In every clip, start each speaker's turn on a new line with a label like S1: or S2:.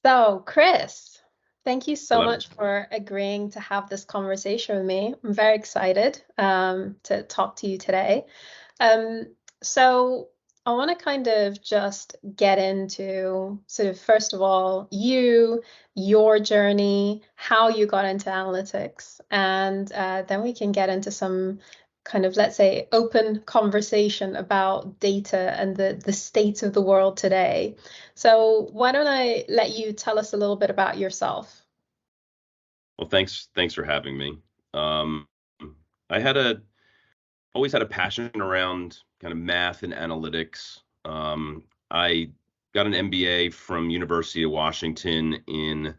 S1: So, Chris, thank you so
S2: Hello.
S1: much for agreeing to have this conversation with me. I'm very excited to talk to you today. Um, so, I want to kind of just get into sort of, first of all, your journey, how you got into analytics, and then we can get into some kind of, let's say, open conversation about data and the state of the world today. So why don't I let you tell us a little bit about yourself?
S2: Well, thanks for having me. Um, I had a always had a passion around kind of math and analytics. I got an MBA from University of Washington in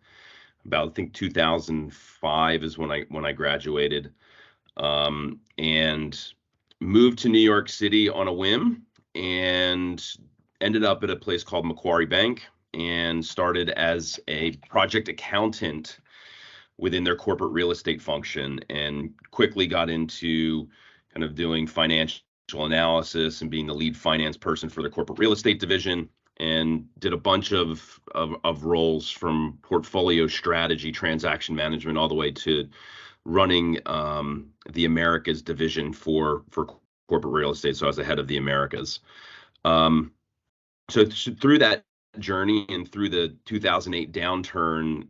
S2: about I think 2005 is when I graduated, and moved to New York City on a whim, and ended up at a place called Macquarie Bank and started as a project accountant within their corporate real estate function, and quickly got into kind of doing financial analysis and being the lead finance person for the corporate real estate division, and did a bunch of roles from portfolio strategy, transaction management, all the way to running the Americas division for corporate real estate. So I was the head of the Americas. Um, so through that journey and through the 2008 downturn,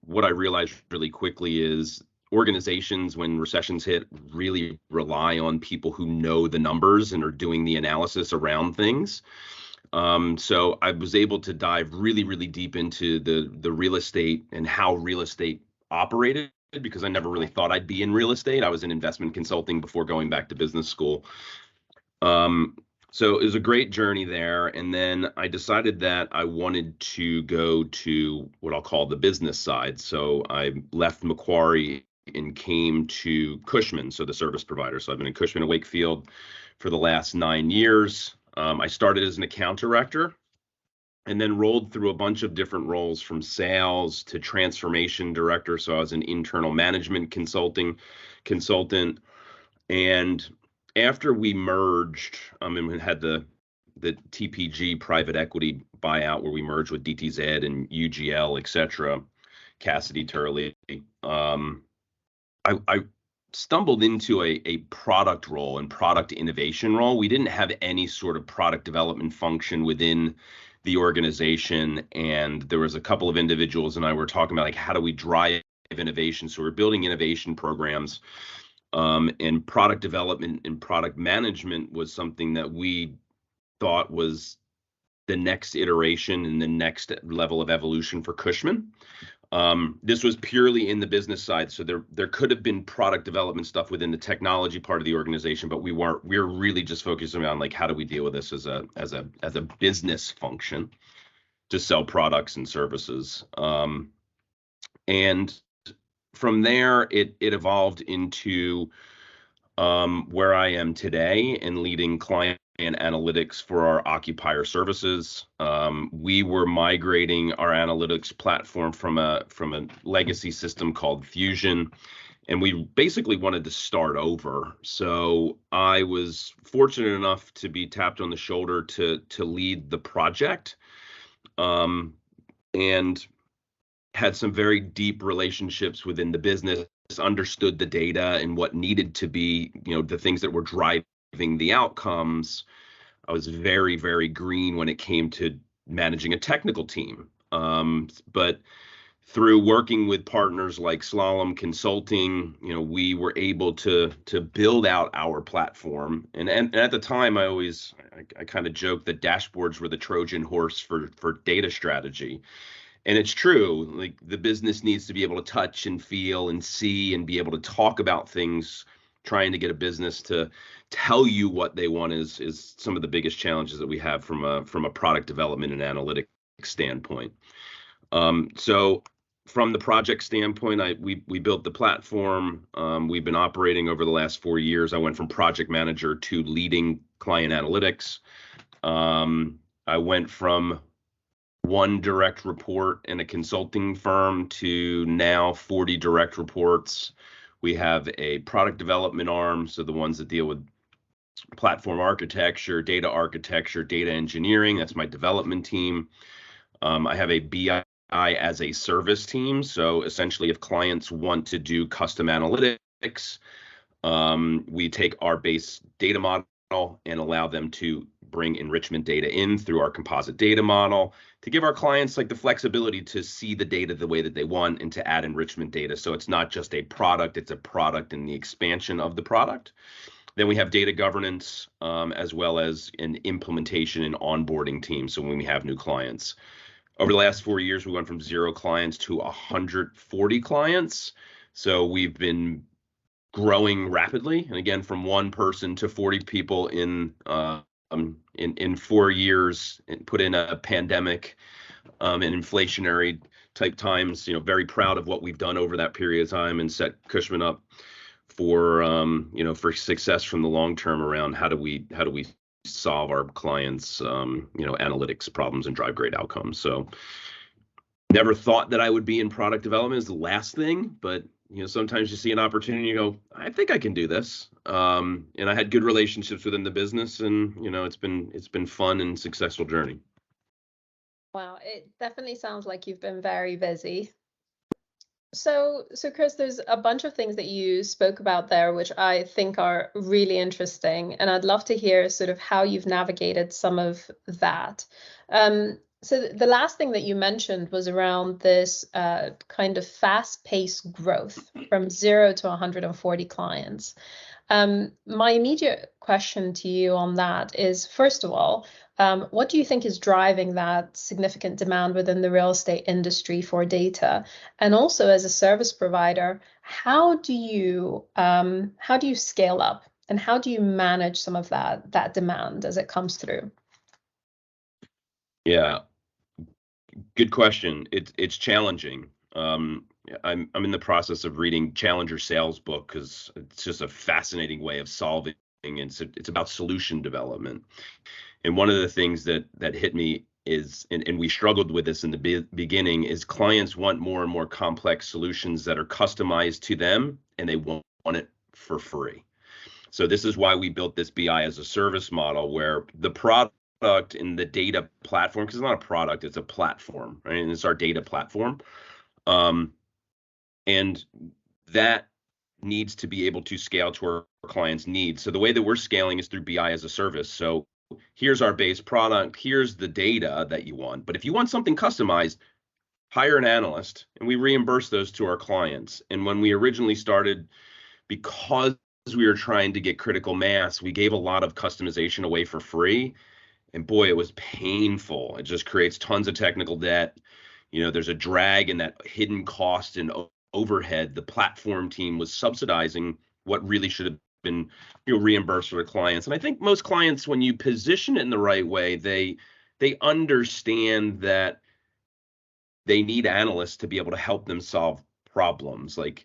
S2: what I realized really quickly is organizations, when recessions hit, really rely on people who know the numbers and are doing the analysis around things. So I was able to dive really, really deep into the real estate and how real estate operated, because I never really thought I'd be in real estate. I was in investment consulting before going back to business school. Um, so it was a great journey there. And then I decided that I wanted to go to what I'll call the business side. So I left Macquarie and came to Cushman, so the service provider. So I've been in Cushman Wakefield for the last 9 years. I started as an account director and then rolled through a bunch of different roles, from sales to transformation director. So I was an internal management consultant. And after we merged, and we had the TPG private equity buyout where we merged with DTZ and UGL, et cetera, Cassidy Turley, I stumbled into a product role and product innovation role. We didn't have any sort of product development function within the organization, and there was a couple of individuals and I were talking about, like, how do we drive innovation? So we're building innovation programs, and product development and product management was something that we thought was the next iteration and the next level of evolution for Cushman. This was purely in the business side, so there could have been product development stuff within the technology part of the organization, but we weren't. We were really just focusing on, like, how do we deal with this as a business function to sell products and services. And from there, it evolved into where I am today and leading client and analytics for our occupier services. We were migrating our analytics platform from a legacy system called Fusion, and we basically wanted to start over. So I was fortunate enough to be tapped on the shoulder to lead the project, and had some very deep relationships within the business, understood the data and what needed to be, the things that were driving the outcomes. I was very, very green when it came to managing a technical team. But through working with partners like Slalom Consulting, we were able to build out our platform. And at the time, I kind of joked that dashboards were the Trojan horse for data strategy. And it's true, like, the business needs to be able to touch and feel and see and be able to talk about things. Trying to get a business to tell you what they want is some of the biggest challenges that we have from a product development and analytics standpoint. So from the project standpoint, we built the platform. We've been operating over the last 4 years. I went from project manager to leading client analytics. I went from one direct report in a consulting firm to now 40 direct reports. We have a product development arm, so the ones that deal with platform architecture, data engineering. That's my development team. I have a BI as a service team. So essentially, if clients want to do custom analytics, we take our base data model and allow them to bring enrichment data in through our composite data model to give our clients like the flexibility to see the data the way that they want and to add enrichment data. So it's not just a product, it's a product and the expansion of the product. Then we have data governance, as well as an implementation and onboarding team. So when we have new clients, over the last 4 years, we went from 0 clients to 140 clients. So we've been growing rapidly, and again, from 1 person to 40 people in 4 years, and put in a pandemic and inflationary type times. Very proud of what we've done over that period of time, and set Cushman up for for success from the long term around how do we solve our clients analytics problems and drive great outcomes. So never thought that I would be in product development is the last thing, but sometimes you see an opportunity, you go, I think I can do this. And I had good relationships within the business, and it's been fun and successful journey.
S1: Wow, it definitely sounds like you've been very busy. So Chris, there's a bunch of things that you spoke about there, which I think are really interesting, and I'd love to hear sort of how you've navigated some of that. So the last thing that you mentioned was around this kind of fast-paced growth from 0 to 140 clients. My immediate question to you on that is, first of all, what do you think is driving that significant demand within the real estate industry for data? And also, as a service provider, how do you scale up, and how do you manage some of that demand as it comes through?
S2: Yeah, good question. It's challenging. I'm in the process of reading Challenger Sales book because it's just a fascinating way of solving. It's about solution development. And one of the things that hit me is, and we struggled with this in the beginning, is clients want more and more complex solutions that are customized to them, and they want it for free. So this is why we built this BI as a service model, where the product in the data platform, because it's not a product, it's a platform, right? And it's our data platform. And that needs to be able to scale to our clients' needs. So the way that we're scaling is through BI as a service. So here's our base product, here's the data that you want. But if you want something customized, hire an analyst, and we reimburse those to our clients. And when we originally started, because we were trying to get critical mass, we gave a lot of customization away for free. And boy, it was painful. It just creates tons of technical debt. There's a drag in that hidden cost and overhead. The platform team was subsidizing what really should have been reimbursed for the clients. And I think most clients, when you position it in the right way, they understand that they need analysts to be able to help them solve problems. Like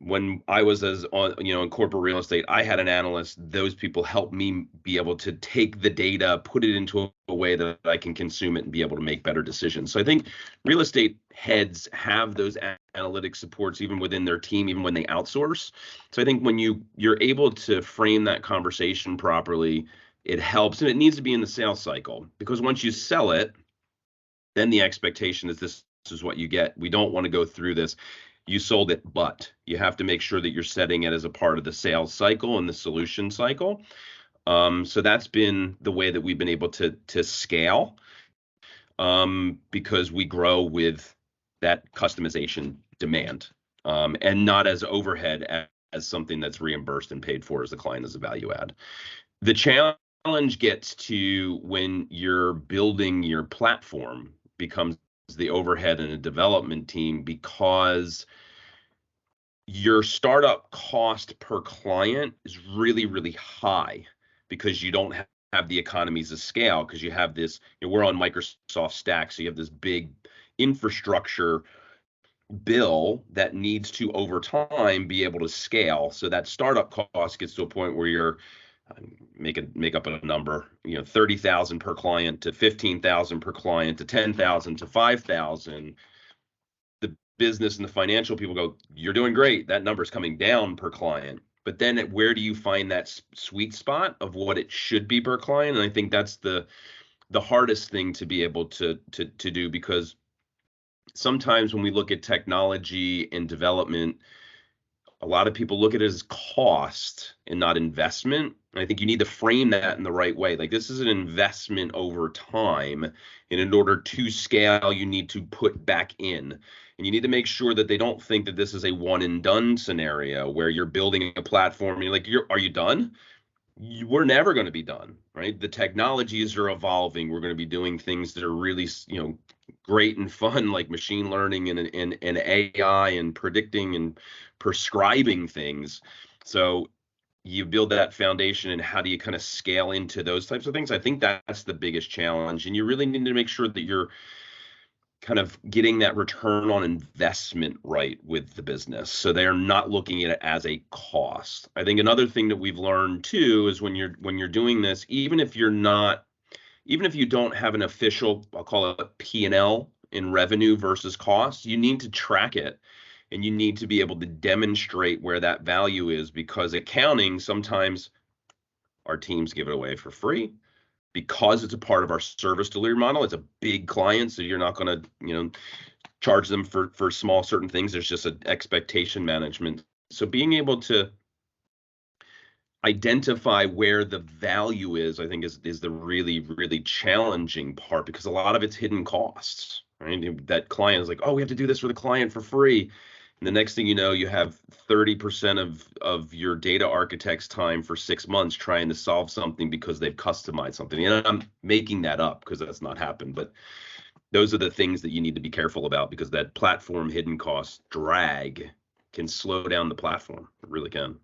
S2: when I was in corporate real estate, I had an analyst. Those people helped me be able to take the data, put it into a way that I can consume it and be able to make better decisions. So I think real estate heads have those analytic supports even within their team, even when they outsource. So I think when you're able to frame that conversation properly, it helps. And it needs to be in the sales cycle, because once you sell it, then the expectation is this is what you get. We don't want to go through this. You sold it, but you have to make sure that you're setting it as a part of the sales cycle and the solution cycle. So that's been the way that we've been able to scale, because we grow with that customization demand, and not as overhead as something that's reimbursed and paid for as the client as a value add. The challenge gets to when you're building your platform, becomes the overhead and a development team, because your startup cost per client is really, really high, because you don't have the economies of scale, because you have this, we're on Microsoft Stack, so you have this big infrastructure bill that needs to, over time, be able to scale. So that startup cost gets to a point where you're make up a number, 30,000 per client to 15,000 per client to 10,000 to 5,000. The business and the financial people go, you're doing great. That number's coming down per client. But then where do you find that sweet spot of what it should be per client? And I think that's the hardest thing to be able to do, because sometimes when we look at technology and development, a lot of people look at it as cost and not investment. And I think you need to frame that in the right way. Like, this is an investment over time. And in order to scale, you need to put back in. And you need to make sure that they don't think that this is a one and done scenario where you're building a platform and you're like, are you done? We're never going to be done, right? The technologies are evolving. We're going to be doing things that are really, great and fun, like machine learning and AI and predicting and prescribing things. So you build that foundation, and how do you kind of scale into those types of things? I think that's the biggest challenge, and you really need to make sure that you're kind of getting that return on investment right with the business, so they're not looking at it as a cost. I think another thing that we've learned too is when you're doing this, even if you don't have an official, I'll call it P&L in revenue versus cost, you need to track it, and you need to be able to demonstrate where that value is, because accounting, sometimes our teams give it away for free because it's a part of our service delivery model. It's a big client, so you're not going to, charge them for small certain things. There's just an expectation management. So being able to identify where the value is, I think is the really, really challenging part, because a lot of it's hidden costs, right? That client is like, oh, we have to do this for the client for free. And the next thing you know, you have 30% of your data architect's time for 6 months trying to solve something because they've customized something. And I'm making that up because that's not happened. But those are the things that you need to be careful about, because that platform hidden cost drag can slow down the platform. It really can.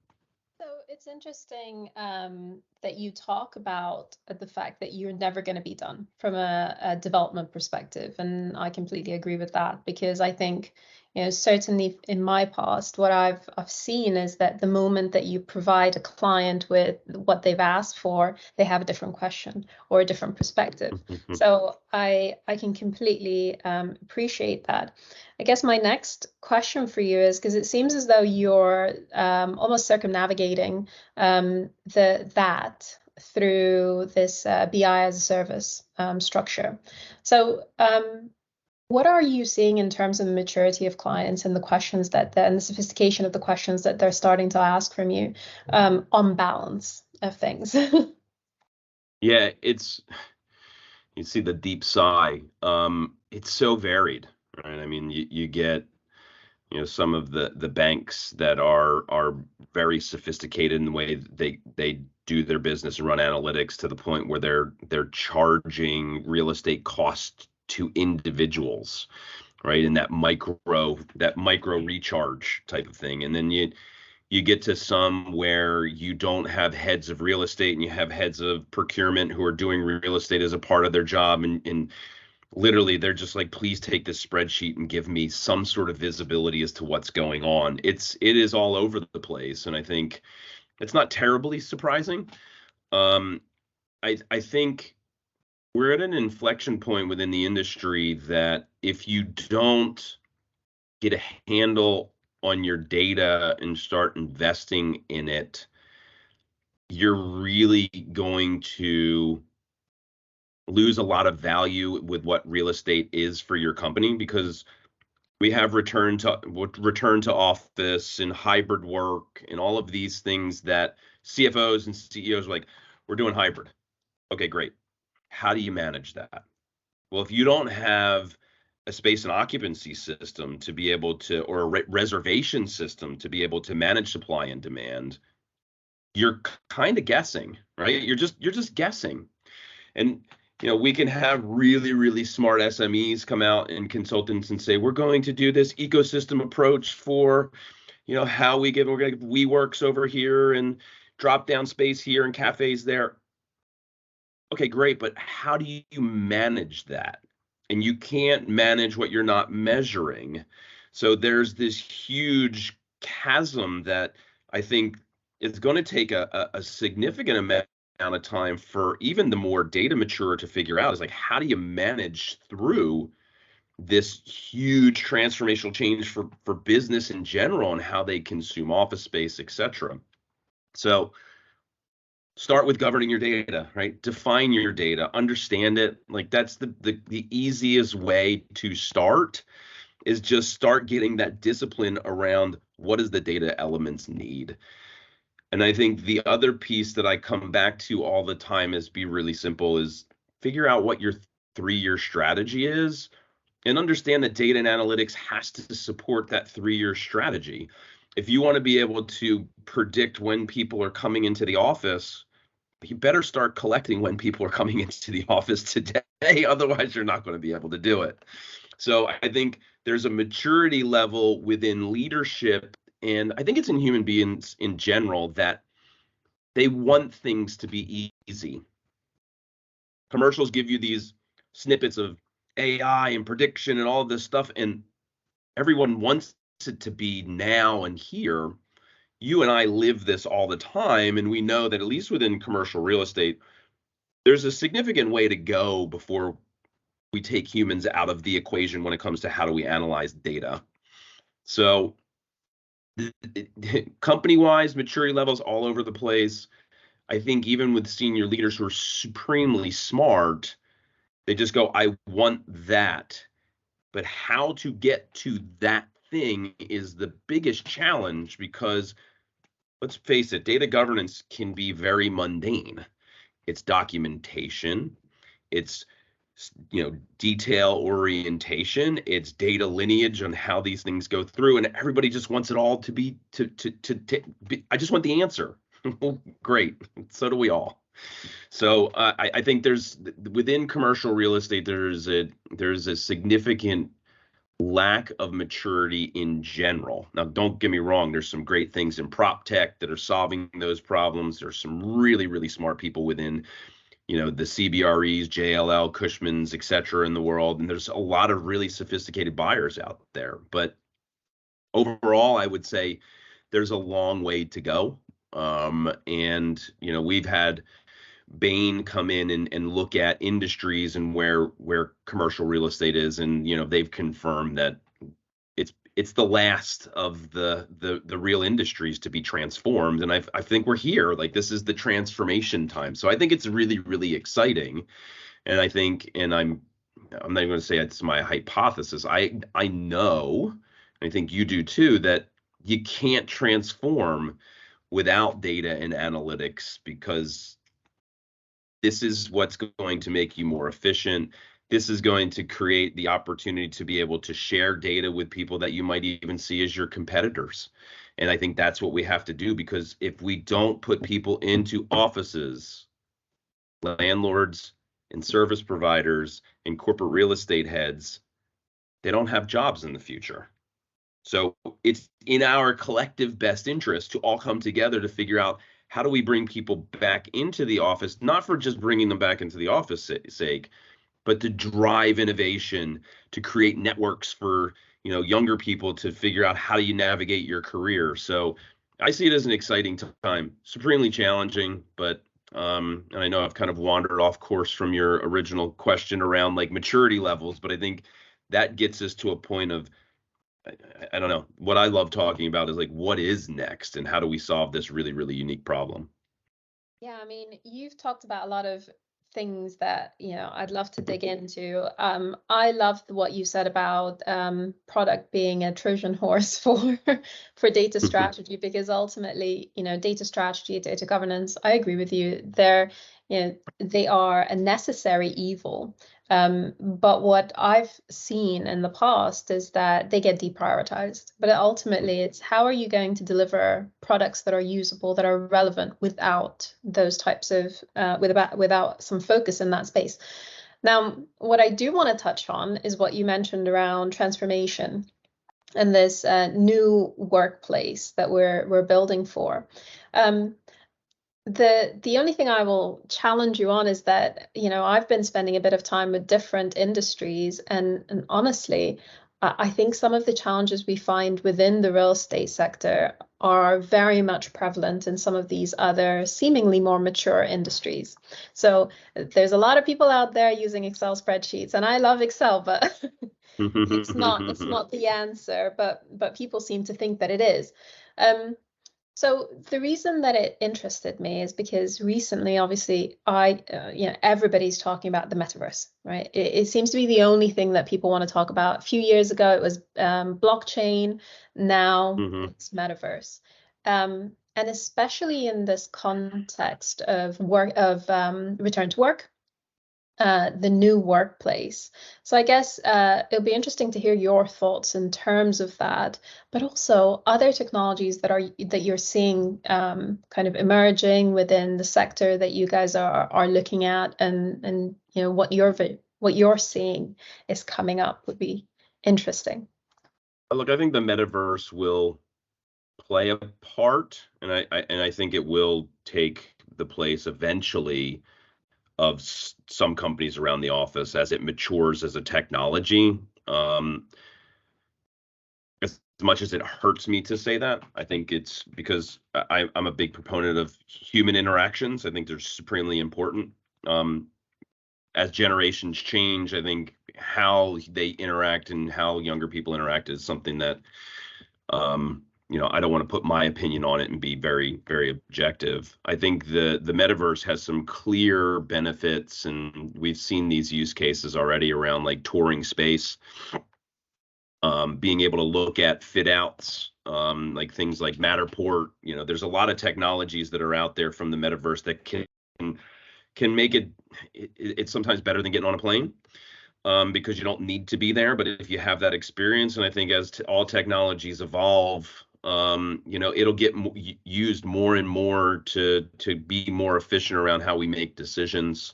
S1: So it's interesting that you talk about the fact that you're never going to be done from a development perspective. And I completely agree with that, because I think, certainly in my past, what I've seen is that the moment that you provide a client with what they've asked for, they have a different question or a different perspective. So I can completely appreciate that. I guess my next question for you is, because it seems as though you're almost circumnavigating that through this BI as a service structure. So what are you seeing in terms of the maturity of clients and the questions and the sophistication of the questions that they're starting to ask from you on balance of things?
S2: Yeah, you see the deep sigh. It's so varied, right? I mean, you get, some of the banks that are very sophisticated in the way they do their business and run analytics, to the point where they're charging real estate costs to individuals, right? And that micro recharge type of thing. And then you get to some where you don't have heads of real estate, and you have heads of procurement who are doing real estate as a part of their job, and literally they're just like, please take this spreadsheet and give me some sort of visibility as to what's going on. It is all over the place, and I think it's not terribly surprising. I think we're at an inflection point within the industry that if you don't get a handle on your data and start investing in it, you're really going to lose a lot of value with what real estate is for your company, because we have return to office and hybrid work and all of these things that CFOs and CEOs are like, we're doing hybrid. Okay, great. How do you manage that? Well, if you don't have a space and occupancy system to be able to, or a reservation system to be able to manage supply and demand, you're kind of guessing, right? You're just guessing. And we can have really, really smart SMEs come out and consultants and say, we're going to do this ecosystem approach for, how we're going to WeWorks over here and drop down space here and cafes there. Okay, great. But how do you manage that? And you can't manage what you're not measuring. So there's this huge chasm that I think is going to take a significant amount of time for even the more data mature to figure out, is like, how do you manage through this huge transformational change for business in general and how they consume office space, et cetera. So start with governing your data, right? Define your data, understand it. Like, that's the easiest way to start. is just start getting that discipline around what does the data elements need. And I think the other piece that I come back to all the time is be really simple is figure out what your 3-year strategy is and understand that data and analytics has to support that 3-year strategy. If you want to be able to predict when people are coming into the office, you better start collecting when people are coming into the office today. Otherwise, you're not going to be able to do it. So I think there's a maturity level within leadership, and I think it's in human beings in general, that they want things to be easy. Commercials give you these snippets of AI and prediction and all of this stuff, and everyone wants it to be now and here. You and I live this all the time, and we know that at least within commercial real estate, there's a significant way to go before we take humans out of the equation when it comes to how do we analyze data. So company-wise, maturity levels all over the place. I think even with senior leaders who are supremely smart, they just go, I want that. But how to get to that thing is the biggest challenge, because let's face it, data governance can be very mundane. It's documentation, it's detail orientation, it's data lineage on how these things go through, and everybody just wants it all to be I just want the answer. Great, so do we all. So I think there's within commercial real estate there's a significant lack of maturity in general. Now, don't get me wrong, there's some great things in prop tech that are solving those problems. There's some really, really smart people within the CBREs, JLL, Cushmans, et cetera, in the world. And there's a lot of really sophisticated buyers out there. But overall, I would say there's a long way to go. And we've had Bain come in and look at industries and where commercial real estate is, and they've confirmed that it's the last of the real industries to be transformed. And I think we're here. Like, this is the transformation time. So I think it's really, really exciting. And I think, and I'm not even going to say it's my hypothesis. I know, and I think you do too, that you can't transform without data and analytics, because this is what's going to make you more efficient. This is going to create the opportunity to be able to share data with people that you might even see as your competitors. And I think that's what we have to do, because if we don't put people into offices, landlords and service providers and corporate real estate heads, they don't have jobs in the future. So it's in our collective best interest to all come together to figure out, how do we bring people back into the office, not for just bringing them back into the office sake, but to drive innovation, to create networks for younger people to figure out how do you navigate your career. So I see it as an exciting time, supremely challenging, but and I know I've kind of wandered off course from your original question around like maturity levels, but I think that gets us to a point of, I don't know, what I love talking about is like, what is next and how do we solve this really, really unique problem?
S1: Yeah, I mean, you've talked about a lot of things that, I'd love to dig into. I loved what you said about product being a Trojan horse for for data strategy, because ultimately, data strategy, data governance, I agree with you. They are a necessary evil. But what I've seen in the past is that they get deprioritized. But ultimately, it's how are you going to deliver products that are usable, that are relevant without those types of, without some focus in that space. Now, what I do want to touch on is what you mentioned around transformation and this new workplace that we're building for. The only thing I will challenge you on is that, I've been spending a bit of time with different industries, and honestly, I think some of the challenges we find within the real estate sector are very much prevalent in some of these other seemingly more mature industries. So there's a lot of people out there using Excel spreadsheets, and I love Excel, but it's not the answer, but people seem to think that it is. So the reason that it interested me is because recently, obviously, everybody's talking about the metaverse, right? It seems to be the only thing that people want to talk about. A few years ago, it was blockchain. Now
S2: Hmm.
S1: it's metaverse. And especially in this context of work, of return to work, the new workplace. So I guess it'll be interesting to hear your thoughts in terms of that, but also other technologies that you're seeing kind of emerging within the sector that you guys are looking at, and what you're seeing is coming up would be interesting.
S2: Look, I think the metaverse will play a part, and I think it will take the place eventually of some companies around the office as it matures as a technology. As much as it hurts me to say that, I think it's because I'm a big proponent of human interactions. I think they're supremely important. Um, as generations change, I think how they interact and how younger people interact is something that I don't want to put my opinion on it and be very, very objective. I think the metaverse has some clear benefits, and we've seen these use cases already around like touring space, being able to look at fit outs, like things like Matterport. There's a lot of technologies that are out there from the metaverse that can make it's sometimes better than getting on a plane, because you don't need to be there. But if you have that experience, and I think as all technologies evolve, it'll get used more and more to be more efficient around how we make decisions.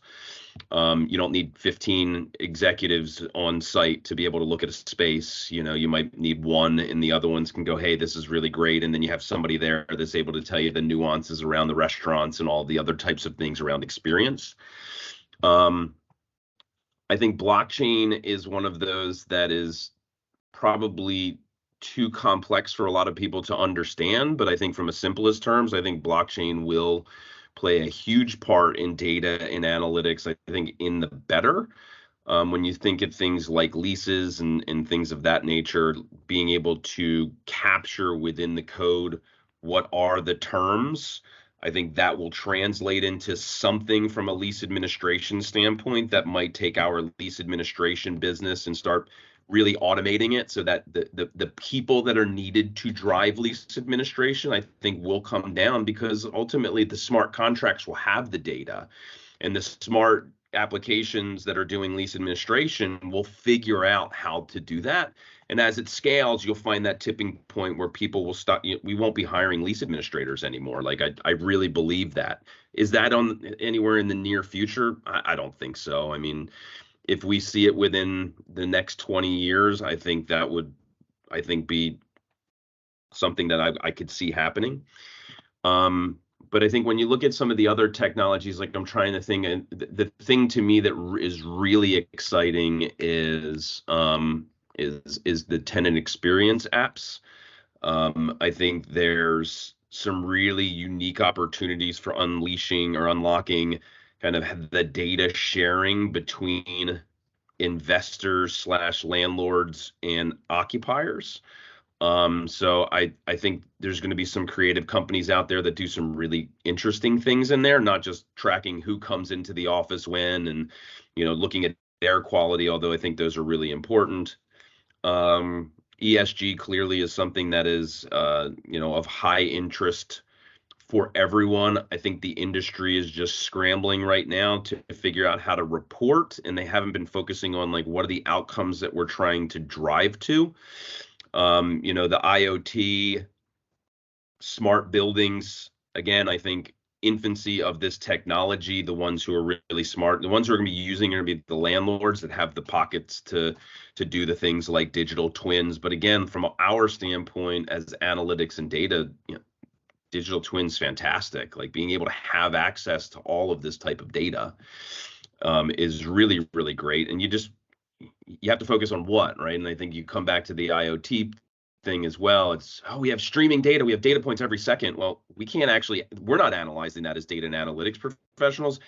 S2: You don't need 15 executives on site to be able to look at a space. You might need one, and the other ones can go, "Hey, this is really great," and then you have somebody there that's able to tell you the nuances around the restaurants and all the other types of things around experience. Um, I think blockchain is one of those that is probably too complex for a lot of people to understand. But I think from a simplest terms, I think blockchain will play a huge part in data and analytics. I think in the better. When you think of things like leases and things of that nature, being able to capture within the code what are the terms, I think that will translate into something from a lease administration standpoint that might take our lease administration business and start really automating it, so that the people that are needed to drive lease administration, I think, will come down, because ultimately the smart contracts will have the data, and the smart applications that are doing lease administration will figure out how to do that. And as it scales, you'll find that tipping point where people will stop. We won't be hiring lease administrators anymore. Like, I really believe that. Is that on anywhere in the near future? I don't think so. I mean, if we see it within the next 20 years, I think that would, be something that I could see happening. But I think when you look at some of the other technologies, like, I'm trying to think, and the thing to me that is really exciting is the tenant experience apps. I think there's some really unique opportunities for unleashing or unlocking kind of the data sharing between investors slash landlords and occupiers. So I think there's going to be some creative companies out there that do some really interesting things in there, not just tracking who comes into the office when, and looking at air quality, although I think those are really important. ESG clearly is something that is of high interest for everyone. I think the industry is just scrambling right now to figure out how to report, and they haven't been focusing on, like, what are the outcomes that we're trying to drive to. The IoT, smart buildings, again, I think infancy of this technology. The ones who are really smart, the ones who are going to be using, are going to be the landlords that have the pockets to do the things like digital twins. But again, from our standpoint as analytics and data, digital twins fantastic. Like, being able to have access to all of this type of data is really, really great. And you have to focus on what, right? And I think you come back to the IoT thing as well. It's, oh, we have streaming data, we have data points every second. Well, we're not analyzing that as data and analytics professionals.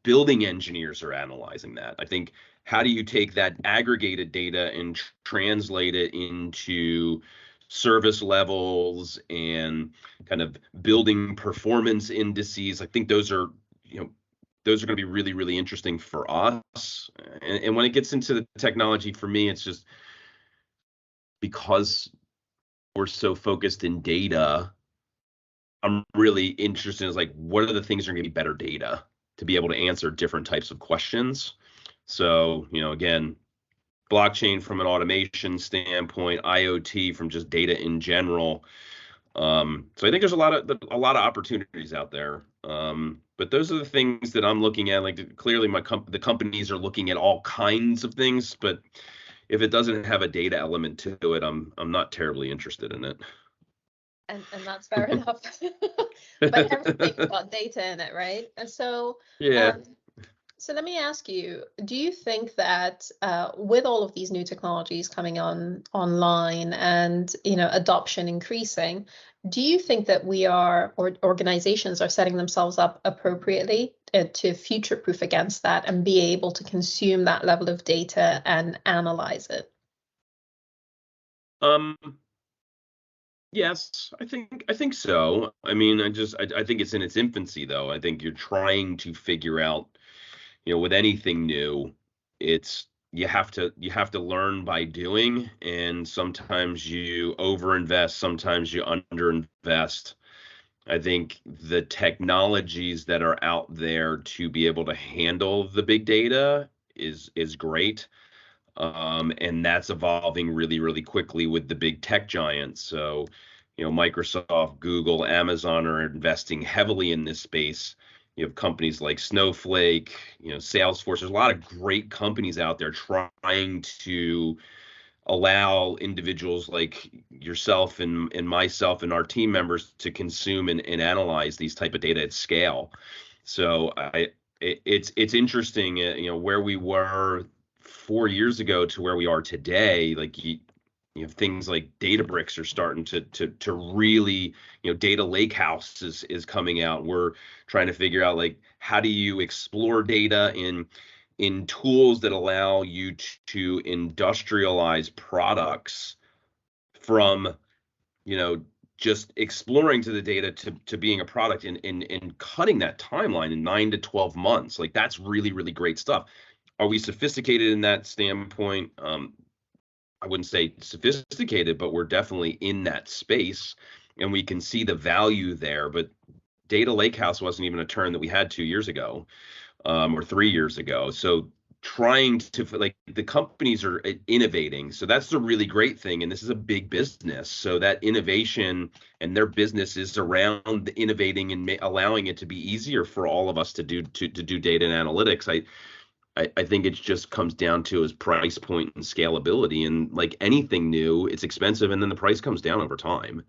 S2: Building engineers are analyzing that. I think, how do you take that aggregated data and translate it into service levels and kind of building performance indices. I think those are, those are going to be really, really interesting for us. And when it gets into the technology, for me, it's just because we're so focused in data, I'm really interested in like, what are the things that are going to be better data to be able to answer different types of questions? So, again, blockchain from an automation standpoint, IoT from just data in general. So I think there's a lot of opportunities out there. But those are the things that I'm looking at. Like clearly, the companies are looking at all kinds of things, but if it doesn't have a data element to it, I'm not terribly interested in it.
S1: And that's fair enough. But everything's got data in it, right? And so,
S2: Yeah.
S1: so let me ask you, do you think that with all of these new technologies coming online and adoption increasing, do you think that we are, or organizations are setting themselves up appropriately to future-proof against that and be able to consume that level of data and analyze it?
S2: Yes, I think so. I mean, I think it's in its infancy though. I think you're trying to figure out, with anything new, it's you have to learn by doing, and sometimes you overinvest, sometimes you underinvest. I think the technologies that are out there to be able to handle the big data is great. And that's evolving really, really quickly with the big tech giants. So, Microsoft, Google, Amazon are investing heavily in this space. You have companies like Snowflake, Salesforce. There's a lot of great companies out there trying to allow individuals like yourself and myself and our team members to consume and analyze these type of data at scale. So it's interesting, where we were 4 years ago to where we are today. Like things like Databricks are starting to really, data lakehouse is coming out. We're trying to figure out like, how do you explore data in tools that allow you to industrialize products from, just exploring to the data to being a product, and cutting that timeline in 9 to 12 months. Like that's really, really great stuff. Are we sophisticated in that standpoint? I wouldn't say sophisticated, but we're definitely in that space and we can see the value there. But data lakehouse wasn't even a term that we had 2 years ago, or 3 years ago. So trying to, like, the companies are innovating. So that's a really great thing. And this is a big business. So that innovation and their business is around innovating and allowing it to be easier for all of us to do data and analytics. I think it just comes down to is price point and scalability. And like anything new, it's expensive and then the price comes down over time.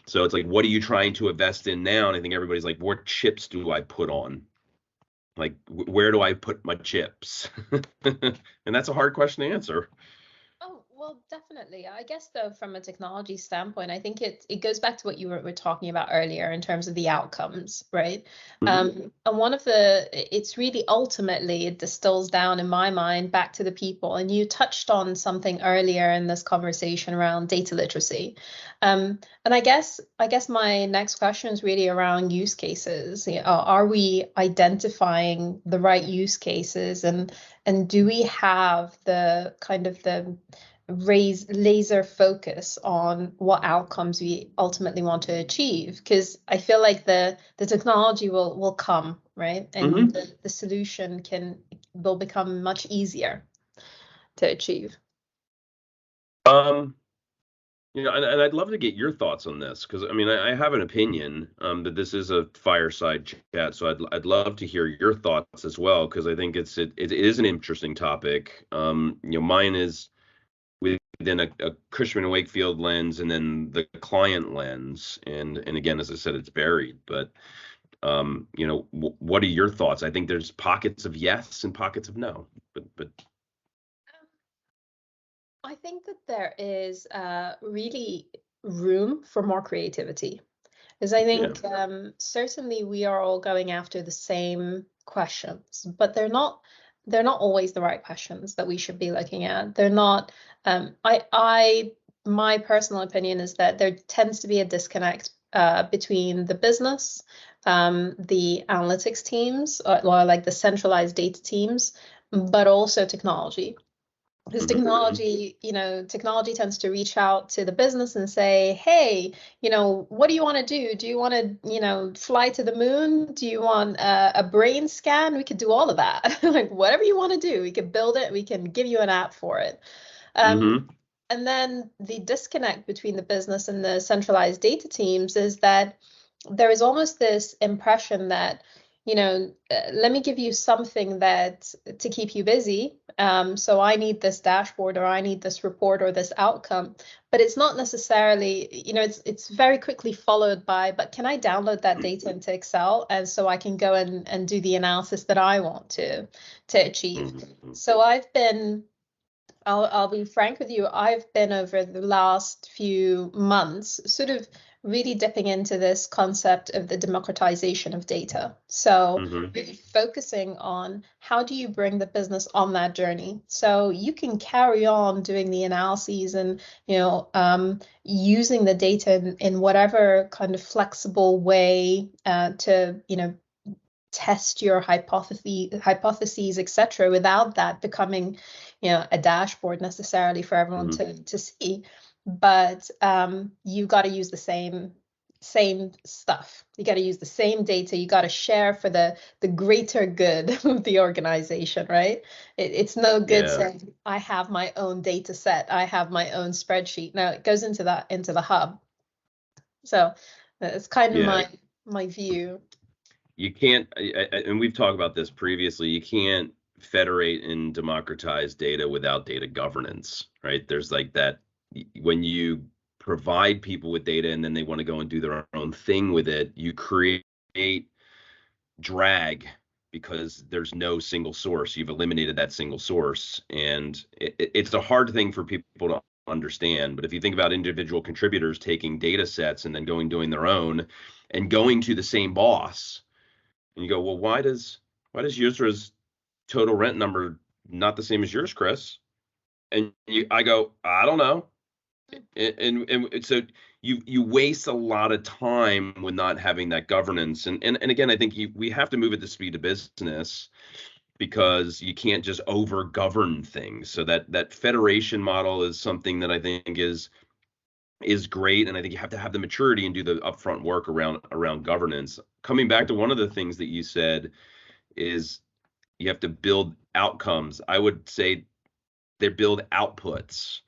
S2: So it's like, what are you trying to invest in now? And I think everybody's like, what chips do I put on? Like, where do I put my chips? And that's a hard question to answer.
S1: Oh, well, definitely. I guess though, from a technology standpoint, I think it goes back to what you were talking about earlier in terms of the outcomes, right?
S2: Mm-hmm.
S1: And it's really ultimately, it distills down in my mind back to the people. And you touched on something earlier in this conversation around data literacy. And I guess my next question is really around use cases. Are we identifying the right use cases, and do we have the kind of the laser focus on what outcomes we ultimately want to achieve? Because I feel like the technology will come, right? And
S2: Mm-hmm.
S1: the solution will become much easier to achieve.
S2: Um, and I'd love to get your thoughts on this because I mean I have an opinion, that this is a fireside chat, so I'd love to hear your thoughts as well because I think it is an interesting topic. Mine is within a Cushman Wakefield lens and then the client lens, and again, as I said, it's varied. But what are your thoughts? I think there's pockets of yes and pockets of no, but
S1: I think that there is really room for more creativity. Because I
S2: yeah.
S1: think certainly we are all going after the same questions, but they're not always the right questions that we should be looking at. They're not. I my personal opinion is that there tends to be a disconnect between the business, the analytics teams, or like the centralized data teams, but also technology. Because technology tends to reach out to the business and say, hey, what do you want to do? Do you want to, fly to the moon? Do you want a brain scan? We could do all of that. Like whatever you want to do, we could build it. We can give you an app for it. And then the disconnect between the business and the centralized data teams is that there is almost this impression that, let me give you something that to keep you busy. So I need this dashboard, or I need this report, or this outcome. But it's not necessarily, it's very quickly followed by, but can I download that data into Excel, and so I can go and do the analysis that I want to achieve? So I'll be frank with you. I've been over the last few months sort of really dipping into this concept of the democratization of data. So really focusing on how do you bring the business on that journey, so you can carry on doing the analyses and using the data in whatever kind of flexible way to test your hypotheses, etc., without that becoming a dashboard necessarily for everyone to see. But you got to use the same stuff. You got to use the same data. You got to share for the greater good of the organization, right? It's no good saying I have my own data set, I have my own spreadsheet. No, it goes into the hub. So it's kind of my view.
S2: You can't, and we've talked about this previously, you can't federate and democratize data without data governance, right? There's like that, when you provide people with data and then they want to go and do their own thing with it, you create drag because there's no single source. You've eliminated that single source. And it's a hard thing for people to understand. But if you think about individual contributors taking data sets and then doing their own and going to the same boss, and you go, well, why does Yusra's total rent number not the same as yours, Chris? And I go, I don't know. And so you waste a lot of time with not having that governance. And again, I think we have to move at the speed of business, because you can't just over govern things. So that federation model is something that I think is great, and I think you have to have the maturity and do the upfront work around governance. Coming back to one of the things that you said is you have to build outcomes. I would say they build outputs.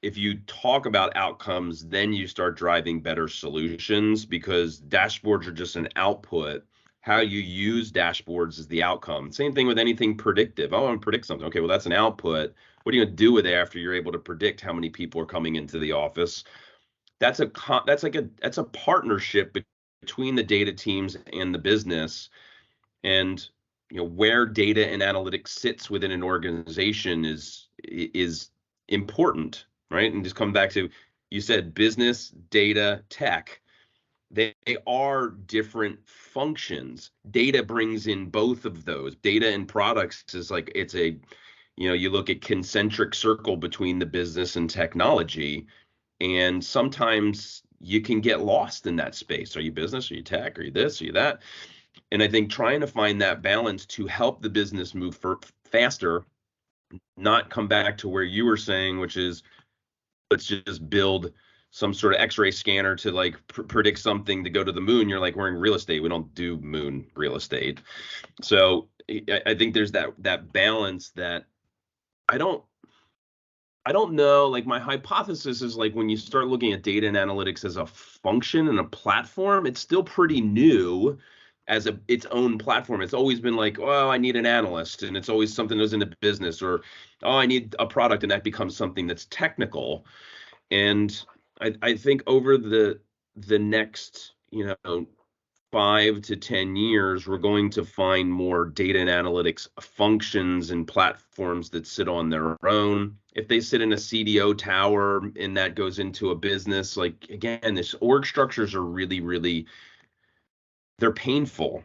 S2: If you talk about outcomes, then you start driving better solutions, because dashboards are just an output. How you use dashboards is the outcome. Same thing with anything predictive. Oh, I want to predict something. Okay, well, that's an output. What are you going to do with it after you're able to predict how many people are coming into the office? That's a partnership between the data teams and the business. And where data and analytics sits within an organization is important, right? And just come back to, you said business, data, tech. They are different functions. Data brings in both of those. Data and products is like, it's a, you look at concentric circle between the business and technology, and sometimes you can get lost in that space. Are you business? Are you tech? Are you this? Are you that? And I think trying to find that balance to help the business move faster, not come back to where you were saying, which is, let's just build some sort of X-ray scanner to like predict something to go to the moon. You're like, we're in real estate. We don't do moon real estate. So I think there's that balance that I don't know. Like, my hypothesis is, like, when you start looking at data and analytics as a function and a platform, it's still pretty new as its own platform. It's always been like, oh, I need an analyst, and it's always something that goes into business, or oh, I need a product, and that becomes something that's technical. And I think over the next 5 to 10 years, we're going to find more data and analytics functions and platforms that sit on their own. If they sit in a CDO tower and that goes into a business, like, again, this org structures are really, they're painful,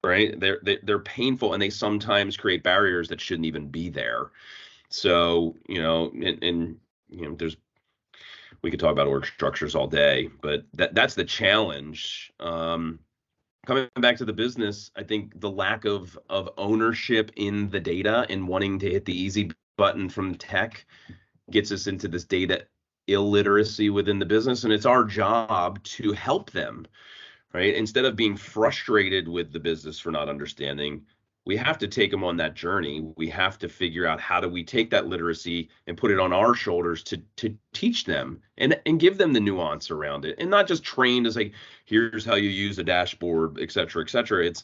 S2: right? They're painful, and they sometimes create barriers that shouldn't even be there. So, and there's we could talk about org structures all day, but that's the challenge. Coming back to the business, I think the lack of ownership in the data and wanting to hit the easy button from tech gets us into this data illiteracy within the business, and it's our job to help them, right? Instead of being frustrated with the business for not understanding, we have to take them on that journey. We have to figure out how do we take that literacy and put it on our shoulders to teach them and give them the nuance around it, and not just trained as like, here's how you use a dashboard, et cetera, et cetera. It's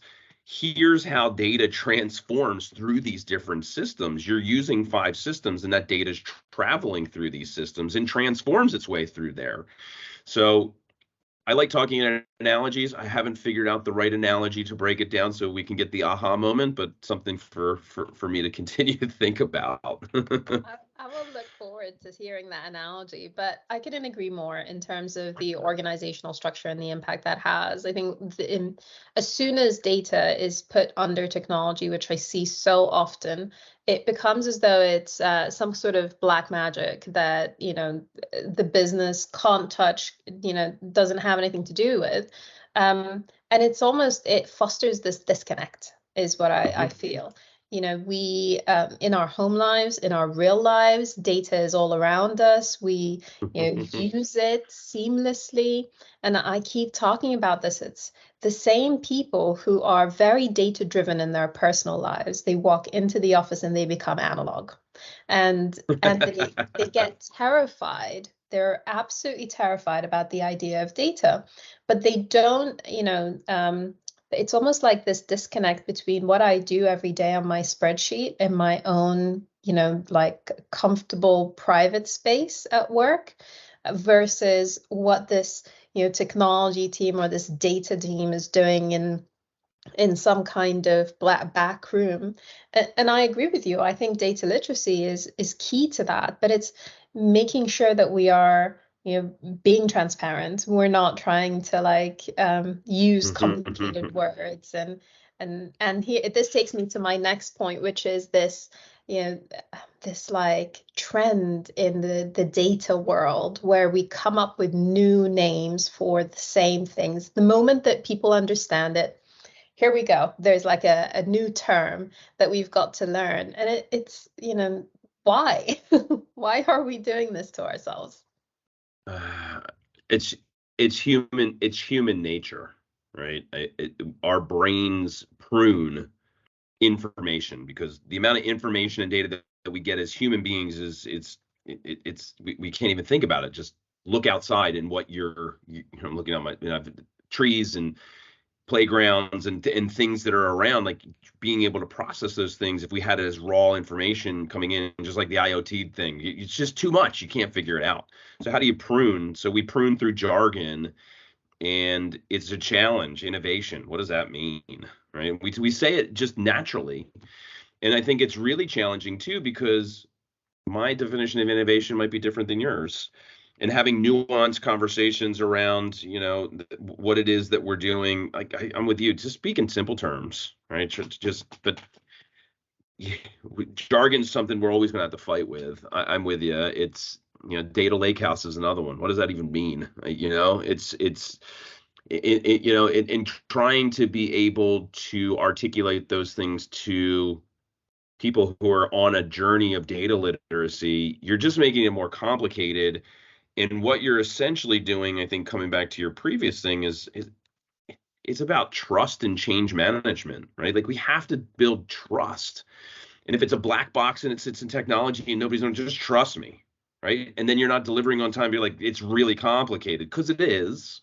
S2: here's how data transforms through these different systems. You're using 5 systems, and that data is traveling through these systems and transforms its way through there. So I like talking in analogies. I haven't figured out the right analogy to break it down so we can get the aha moment, but something for me to continue to think about.
S1: I will look forward to hearing that analogy, but I couldn't agree more in terms of the organizational structure and the impact that has. I think as soon as data is put under technology, which I see so often, it becomes as though it's some sort of black magic that, you know, the business can't touch, you know, doesn't have anything to do with. And it's almost, it fosters this disconnect is what I feel. You know, we in our home lives, in our real lives, data is all around us. We, you know, use it seamlessly. And I keep talking about this. It's the same people who are very data driven in their personal lives. They walk into the office and they become analog. And they get terrified. They're absolutely terrified about the idea of data, but they don't, you know, it's almost like this disconnect between what I do every day on my spreadsheet and my own, you know, like comfortable private space at work versus what this, you know, technology team or this data team is doing in some kind of back room. And I agree with you. I think data literacy is key to that, but it's making sure that we are, you know, being transparent. We're not trying to like use complicated words. And here, this takes me to my next point, which is this, you know, this like trend in the data world where we come up with new names for the same things. The moment that people understand it, here we go. There's like a new term that we've got to learn. And it's, you know, why? Why are we doing this to ourselves?
S2: It's human nature, right? Our brains prune information because the amount of information and data that we get as human beings we can't even think about it. Just look outside and what I'm looking at my, you know, trees and playgrounds and things that are around, like being able to process those things. If we had it as raw information coming in, just like the IoT thing, it's just too much. You can't figure it out. So how do you prune? So we prune through jargon, and it's a challenge. Innovation, what does that mean, right? We say it just naturally, and I think it's really challenging too because my definition of innovation might be different than yours, and having nuanced conversations around, you know, what it is that we're doing. Like I'm with you, just speak in simple terms, right? But yeah, jargon's something we're always going to have to fight with. I'm with you. It's, you know, data lakehouse is another one. What does that even mean? You know, you know, in trying to be able to articulate those things to people who are on a journey of data literacy, you're just making it more complicated. And what you're essentially doing, I think, coming back to your previous thing, is it's about trust and change management, right? Like we have to build trust. And if it's a black box and it sits in technology and nobody's going to just trust me, right? And then you're not delivering on time, you're like, it's really complicated, because it is.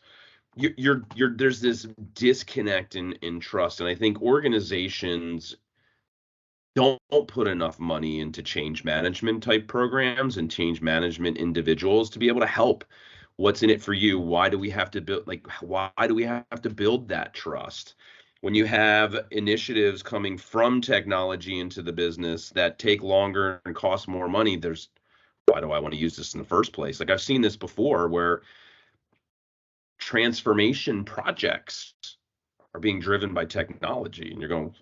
S2: There's this disconnect in trust. And I think organizations don't put enough money into change management type programs and change management individuals to be able to help. What's in it for you? Why do we have to build, like, why do we have to build that trust? When you have initiatives coming from technology into the business that take longer and cost more money, why do I want to use this in the first place? Like I've seen this before where transformation projects are being driven by technology, and you're going,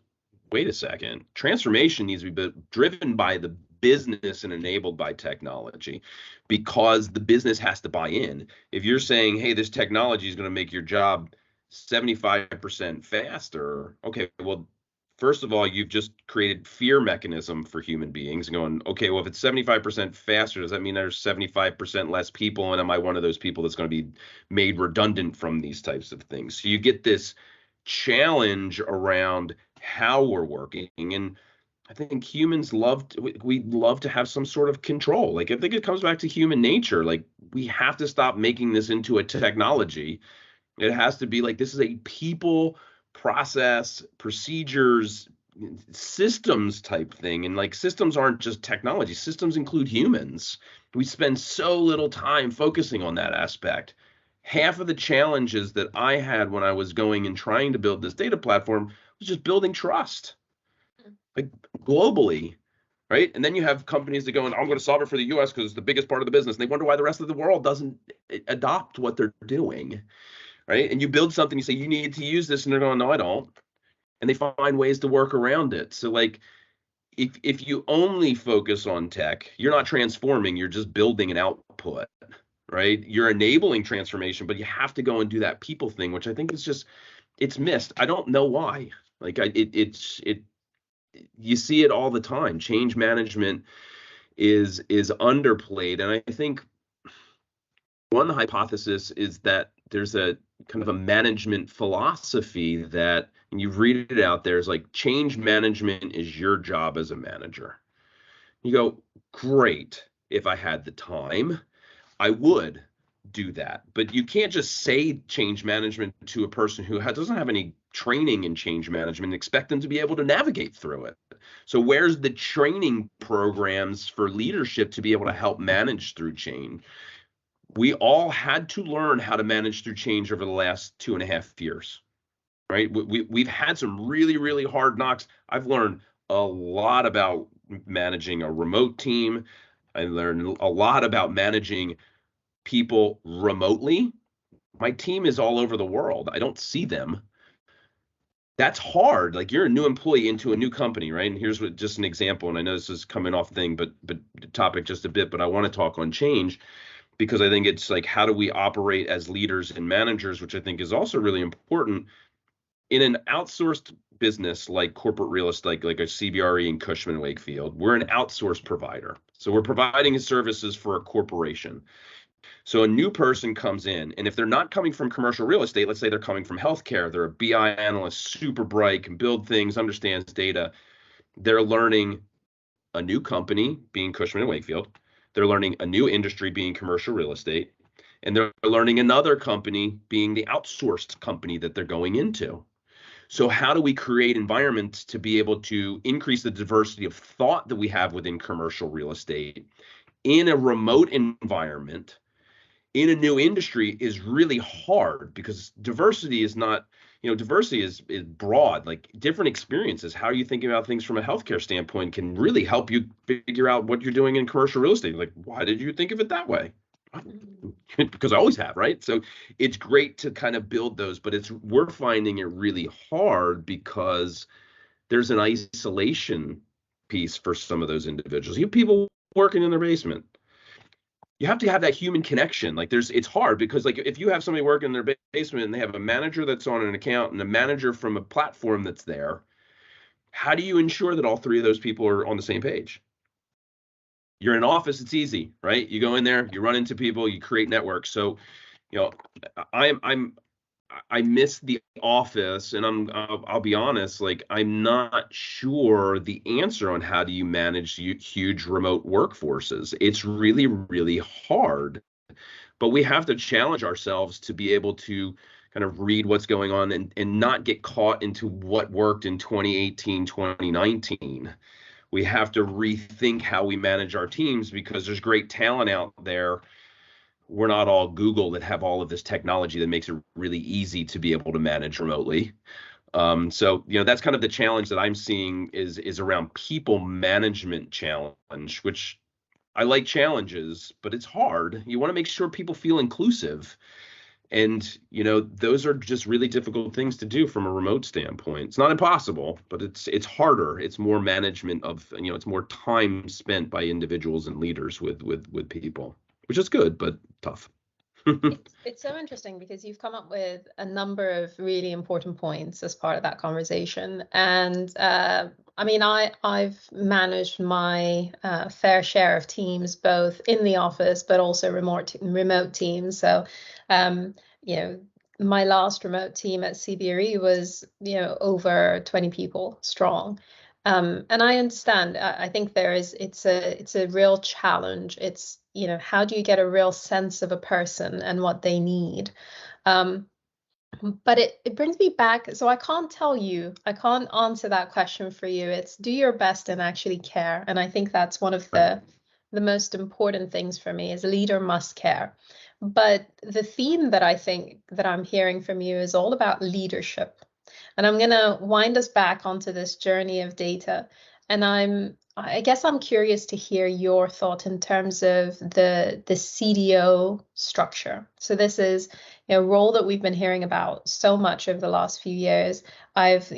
S2: wait a second, transformation needs to be driven by the business and enabled by technology, because the business has to buy in. If you're saying, hey, this technology is going to make your job 75% faster, okay, well, first of all, you've just created fear mechanism for human beings going, okay, well, if it's 75% faster, does that mean there's 75% less people? And am I one of those people that's going to be made redundant from these types of things? So you get this challenge around how we're working. And I think humans we love to have some sort of control. Like, I think it comes back to human nature. Like, we have to stop making this into a technology. It has to be like, this is a people, process, procedures, systems type thing. And like, systems aren't just technology. Systems include humans. We spend so little time focusing on that aspect. Half of the challenges that I had when I was going and trying to build this data platform was just building trust, like, globally, right? And then you have companies that go, I'm going to solve it for the US because it's the biggest part of the business. And they wonder why the rest of the world doesn't adopt what they're doing, right? And you build something, you say, you need to use this, and they're going, no, I don't. And they find ways to work around it. So like, if you only focus on tech, you're not transforming, you're just building an output, right? You're enabling transformation, but you have to go and do that people thing, which I think is just, it's missed. I don't know why. Like, you see it all the time. Change management is underplayed. And I think one hypothesis is that there's a kind of a management philosophy that, and you read it out there, is like, change management is your job as a manager. You go, great. If I had the time, I would do that. But you can't just say change management to a person who doesn't have any training in change management and expect them to be able to navigate through it. So where's the training programs for leadership to be able to help manage through change? We all had to learn how to manage through change over the last 2.5 years, right? We've had some really, really hard knocks. I've learned a lot about managing a remote team. I learned a lot about managing people remotely. My team is all over the world. I don't see them. That's hard. Like, you're a new employee into a new company, right? And here's just an example. And I know this is coming off thing, but topic just a bit, but I want to talk on change, because I think it's like, how do we operate as leaders and managers, which I think is also really important in an outsourced business like corporate real estate, like a CBRE and Cushman Wakefield. We're an outsourced provider. So we're providing services for a corporation. So a new person comes in, and if they're not coming from commercial real estate, let's say they're coming from healthcare, they're a BI analyst, super bright, can build things, understands data. They're learning a new company, being Cushman and Wakefield. They're learning a new industry, being commercial real estate. And they're learning another company, being the outsourced company that they're going into. So how do we create environments to be able to increase the diversity of thought that we have within commercial real estate in a remote environment, in a new industry, is really hard, because diversity is not, diversity is broad. Like, different experiences, how are you thinking about things from a healthcare standpoint, can really help you figure out what you're doing in commercial real estate. Like, why did you think of it that way? Because I always have, right? So it's great to kind of build those, but we're finding it really hard because there's an isolation piece for some of those individuals. You have people working in their basement. You have to have that human connection. Like, it's hard, because like, if you have somebody working in their basement and they have a manager that's on an account and a manager from a platform that's there, how do you ensure that all three of those people are on the same page? You're in an office, it's easy, right? You go in there, you run into people, you create networks. So, I miss the office, and I'll be honest, like, I'm not sure the answer on how do you manage huge remote workforces. It's really, really hard, but we have to challenge ourselves to be able to kind of read what's going on and not get caught into what worked in 2018, 2019. We have to rethink how we manage our teams, because there's great talent out there. We're not all Google that have all of this technology that makes it really easy to be able to manage remotely. So, that's kind of the challenge that I'm seeing is around people management challenge, which I like challenges, but it's hard. You want to make sure people feel inclusive. And, those are just really difficult things to do from a remote standpoint. It's not impossible, but it's harder. It's more management of, it's more time spent by individuals and leaders with people, which is good, but tough.
S1: It's so interesting because you've come up with a number of really important points as part of that conversation. And I mean, I've managed my fair share of teams, both in the office, but also remote teams. So, you know, my last remote team at CBRE was, over 20 people strong. And I understand. I think it's a real challenge. It's, how do you get a real sense of a person and what they need? Um, but it brings me back. So I can't answer that question for you. It's do your best and actually care. And I think that's one of
S2: Right.
S1: the most important things for me is a leader must care. But the theme that I think that I'm hearing from you is all about leadership. And I'm going to wind us back onto this journey of data. And I guess I'm curious to hear your thought in terms of the CDO structure. So this is a role that we've been hearing about so much over the last few years. I've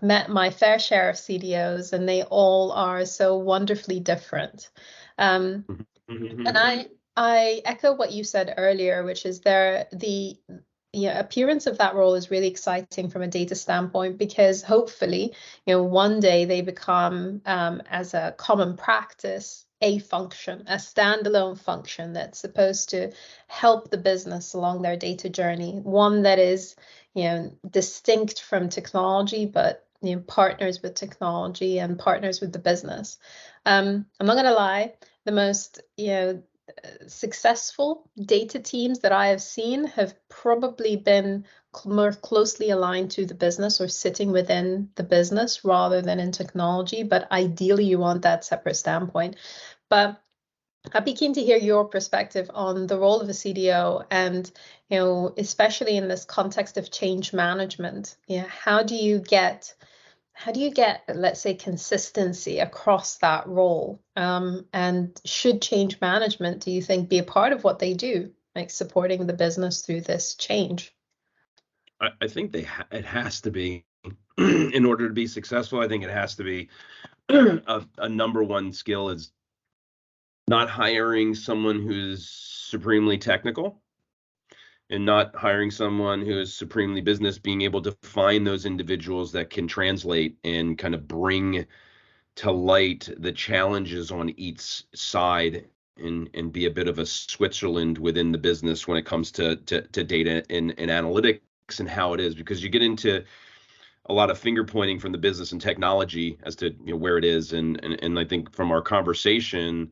S1: met my fair share of CDOs, and they all are so wonderfully different. And I echo what you said earlier, which is the appearance of that role is really exciting from a data standpoint because hopefully, one day they become as a common practice, a function, a standalone function that's supposed to help the business along their data journey, one that is, distinct from technology, but partners with technology and partners with the business. I'm not going to lie, the most successful data teams that I have seen have probably been more closely aligned to the business or sitting within the business rather than in technology. But ideally, you want that separate standpoint. But I'd be keen to hear your perspective on the role of a CDO and, especially in this context of change management. How do you get, let's say, consistency across that role? And should change management, do you think, be a part of what they do, like supporting the business through this change?
S2: I think it has to be in order to be successful. I think it has to be a number one skill is not hiring someone who's supremely technical and not hiring someone who is supremely business, being able to find those individuals that can translate and kind of bring to light the challenges on each side and be a bit of a Switzerland within the business when it comes to data and analytics and how it is, because you get into a lot of finger pointing from the business and technology as to where it is. And I think from our conversation,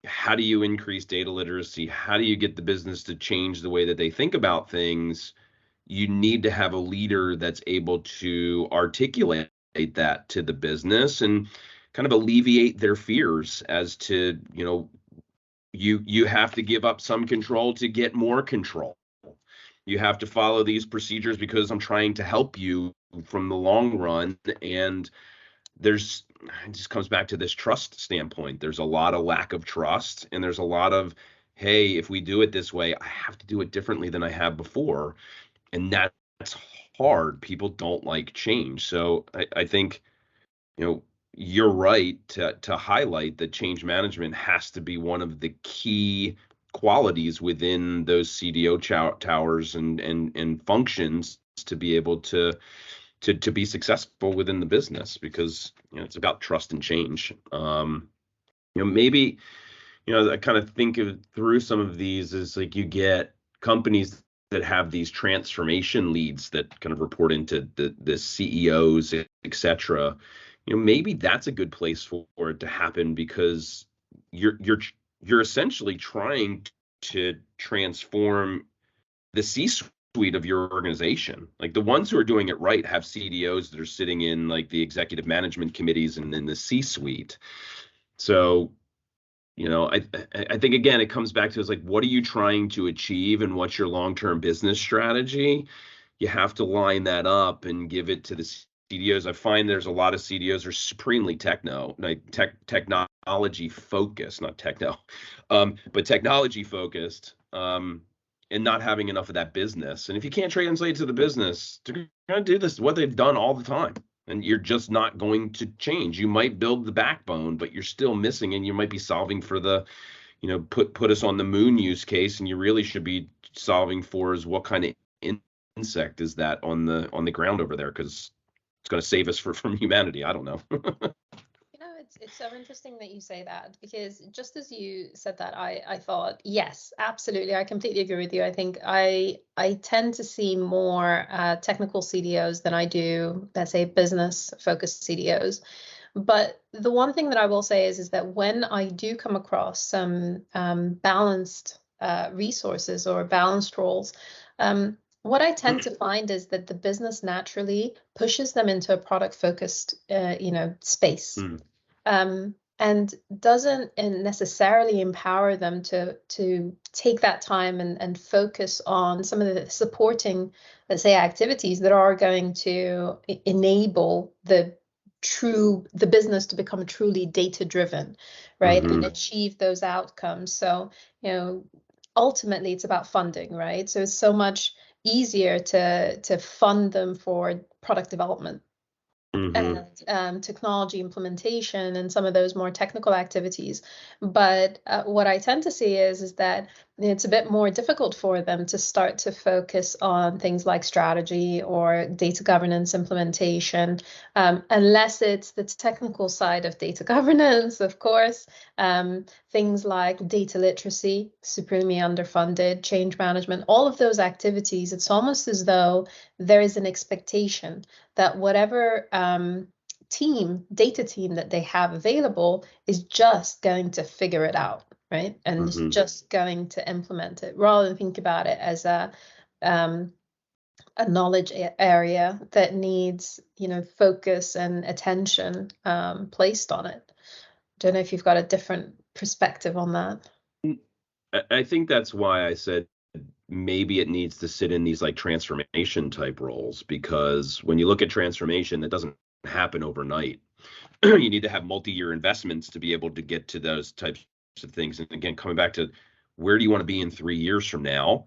S2: how do you increase data literacy? How do you get the business to change the way that they think about things? You need to have a leader that's able to articulate that to the business and kind of alleviate their fears as to, you have to give up some control to get more control. You have to follow these procedures because I'm trying to help you from the long run. And it just comes back to this trust standpoint. There's a lot of lack of trust, and there's a lot of, hey, if we do it this way, I have to do it differently than I have before. And that's hard. People don't like change. So I think, you're right to highlight that change management has to be one of the key qualities within those CDO towers and functions to be able to be successful within the business, because it's about trust and change. Maybe I kind of think through some of these is like you get companies that have these transformation leads that kind of report into the CEOs, etc. Maybe that's a good place for it to happen, because you're essentially trying to transform the C-suite of your organization. Like the ones who are doing it right have CDOs that are sitting in like the executive management committees and in the C-suite. So, I think again, it comes back to is like, what are you trying to achieve and what's your long-term business strategy? You have to line that up and give it to the CDOs. I find there's a lot of CDOs are supremely technology focused, not techno, but technology focused. And and not having enough of that business. And if you can't translate to the business, they're going to do this, what they've done all the time. And you're just not going to change. You might build the backbone, but you're still missing, and you might be solving for the, put us on the moon use case, and you really should be solving for is what kind of insect is that on the ground over there, because it's going to save us from humanity. I don't know.
S1: It's so interesting that you say that, because just as you said that, I thought, yes, absolutely, I completely agree with you. I think I tend to see more technical CDOs than I do, let's say, business-focused CDOs. But the one thing that I will say is that when I do come across some balanced resources or balanced roles, what I tend to find is that the business naturally pushes them into a product-focused, space. And doesn't necessarily empower them to take that time and focus on some of the supporting, let's say, activities that are going to enable the business to become truly data driven, right? And achieve those outcomes. So, ultimately it's about funding, right? So it's so much easier to fund them for product development and technology implementation and some of those more technical activities. But what I tend to see is that it's a bit more difficult for them to start to focus on things like strategy or data governance implementation, unless it's the technical side of data governance, of course. Things like data literacy, supremely underfunded, change management, all of those activities, it's almost as though there is an expectation that whatever data team that they have available is just going to figure it out, right? And is just going to implement it, rather than think about it as a knowledge area that needs, focus and attention placed on it. Don't know if you've got a different perspective on that.
S2: I think that's why I said maybe it needs to sit in these like transformation type roles, because when you look at transformation, it doesn't happen overnight. You need to have multi-year investments to be able to get to those types of things. And again, coming back to where do you want to be in 3 years from now?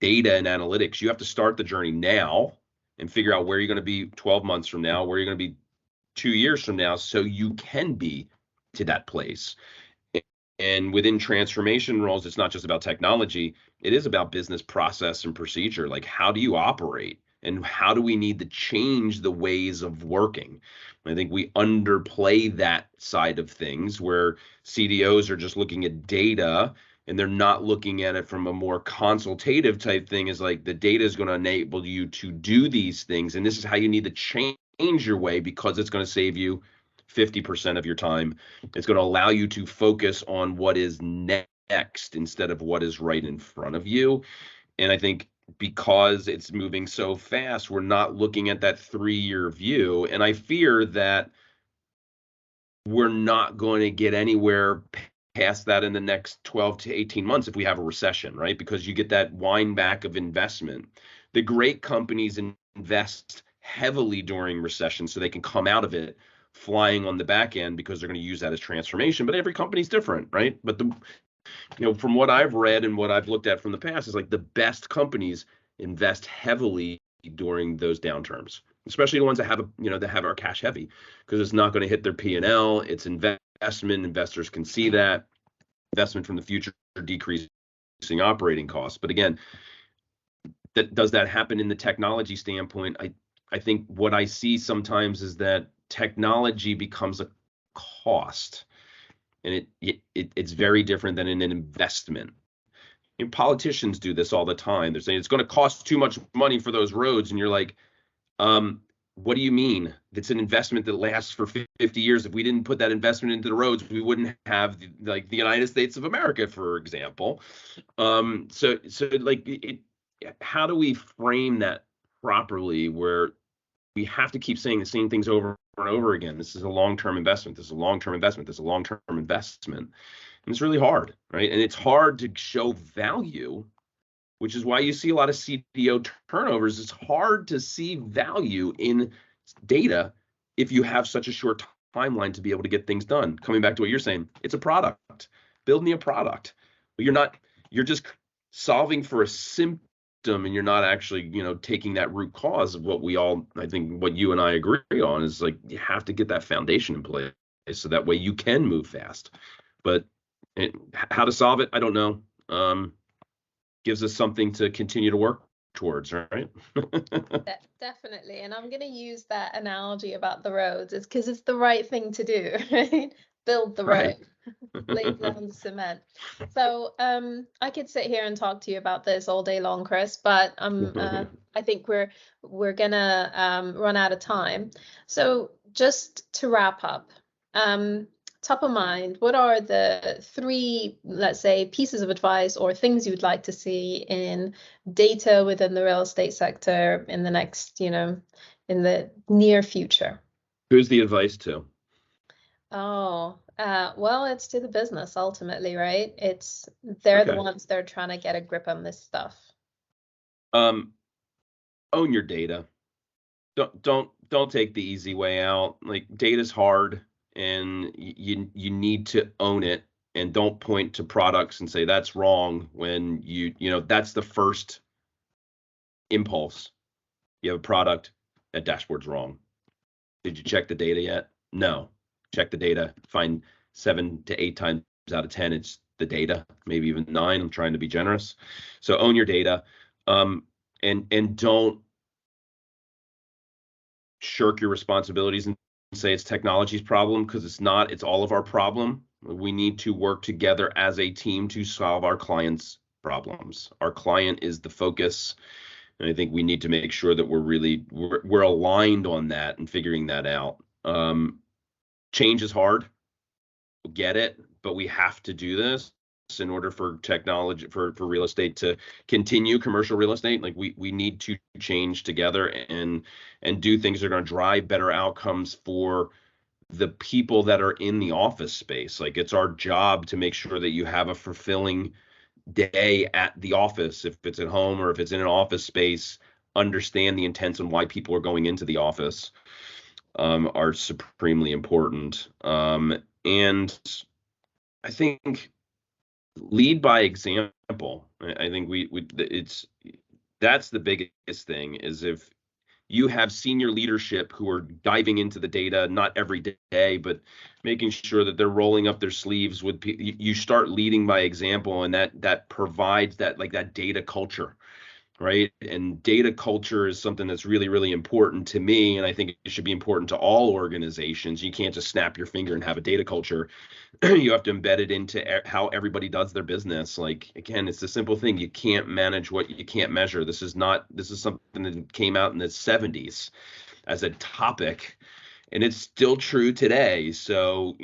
S2: Data and analytics, you have to start the journey now and figure out where you're going to be 12 months from now, where you're going to be 2 years from now, so you can be to that place. And within transformation roles, it's not just about technology. It is about business process and procedure. Like, how do you operate? And how do we need to change the ways of working? I think we underplay that side of things, where CDOs are just looking at data and they're not looking at it from a more consultative type thing. Is like, the data is going to enable you to do these things. And this is how you need to change your way, because it's going to save you 50% of your time. It's going to allow you to focus on what is next instead of what is right in front of you. And I think because it's moving so fast, we're not looking at that 3-year view. And I fear that we're not going to get anywhere past that in the next 12 to 18 months if we have a recession, right? Because you get that wind back of investment. The great companies invest heavily during recession so they can come out of it flying on the back end, because they're going to use that as transformation. But every company's different, right? But from what I've read and what I've looked at from the past, is like the best companies invest heavily during those downturns, especially the ones that have that have our cash heavy, because it's not going to hit their P&L. It's investment. Investors can see that investment from the future, decreasing operating costs. But again, does that happen in the technology standpoint? I think what I see sometimes is that technology becomes a cost, and it's very different than in an investment. And politicians do this all the time. They're saying it's going to cost too much money for those roads, and you're like, what do you mean? It's an investment that lasts for 50 years. If we didn't put that investment into the roads, we wouldn't have the United States of America, for example. So how do we frame that properly, where we have to keep saying the same things over and over again? This is a long-term investment. This is a long-term investment. This is a long-term investment. And it's really hard, right? And it's hard to show value, which is why you see a lot of CDO turnovers. It's hard to see value in data if you have such a short timeline to be able to get things done. Coming back to what you're saying, it's a product, building a product. But you're just solving for a symptom and you're not actually, taking that root cause of what we all, I think what you and I agree on is like, you have to get that foundation in place so that way you can move fast. But how to solve it, I don't know. Gives us something to continue to work towards, right?
S1: Definitely. And I'm going to use that analogy about the roads. It's because it's the right thing to do, right? Build the road,
S2: Right.
S1: lay down the cement. So I could sit here and talk to you about this all day long, Chris, but I think we're gonna run out of time. So just to wrap up, top of mind, what are the three, let's say, pieces of advice or things you'd like to see in data within the real estate sector in the next, in the near future?
S2: Who's the advice to?
S1: Oh, well, it's to the business ultimately, right? They're the
S2: Okay.
S1: ones that are trying to get a grip on this stuff.
S2: Um, Own your data. Don't take the easy way out. Like, data's hard, and you need to own it, and don't point to products and say that's wrong when that's the first impulse. You have a product, that dashboard's wrong. Did you check the data yet? No. Check the data. Find 7 to 8 times out of 10 it's the data, maybe even 9. I'm trying to be generous. So own your data, and don't shirk your responsibilities and say it's technology's problem, because it's not. It's all of our problem. We need to work together as a team to solve our clients' problems. Our client is the focus, and I think we need to make sure that we're aligned on that and figuring that out. Change is hard, get it, but we have to do this in order for technology, for real estate to continue, commercial real estate. Like, we need to change together and do things that are going to drive better outcomes for the people that are in the office space. Like, it's our job to make sure that you have a fulfilling day at the office. If it's at home or if it's in an office space, understand the intents and why people are going into the office are supremely important. And I think lead by example. I think that's the biggest thing, is if you have senior leadership who are diving into the data, not every day, but making sure that they're rolling up their sleeves with you start leading by example, and that provides that, like, that data culture, right? And data culture is something that's really, really important to me, and I think it should be important to all organizations. You can't just snap your finger and have a data culture. You have to embed it into how everybody does their business. Like, again, it's a simple thing. You can't manage what you can't measure. This is something that came out in the 70s as a topic, and it's still true today. So,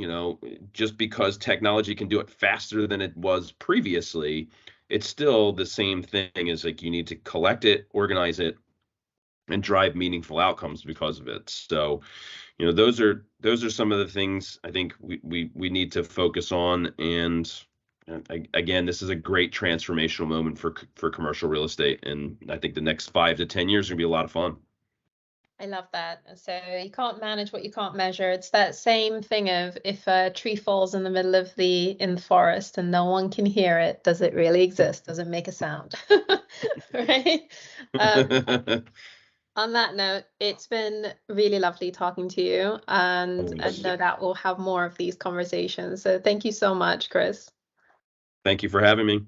S2: just because technology can do it faster than it was previously, it's still the same thing. As like, you need to collect it, organize it, and drive meaningful outcomes because of it. So, those are some of the things I think we need to focus on. And again, this is a great transformational moment for commercial real estate, and I think the next 5 to 10 years are gonna be a lot of fun.
S1: I love that. So you can't manage what you can't measure. It's that same thing of, if a tree falls in the middle of in the forest and no one can hear it, does it really exist? Does it make a sound? Right? On that note, it's been really lovely talking to you, and no doubt we'll have more of these conversations. So thank you so much, Chris.
S2: Thank you for having me.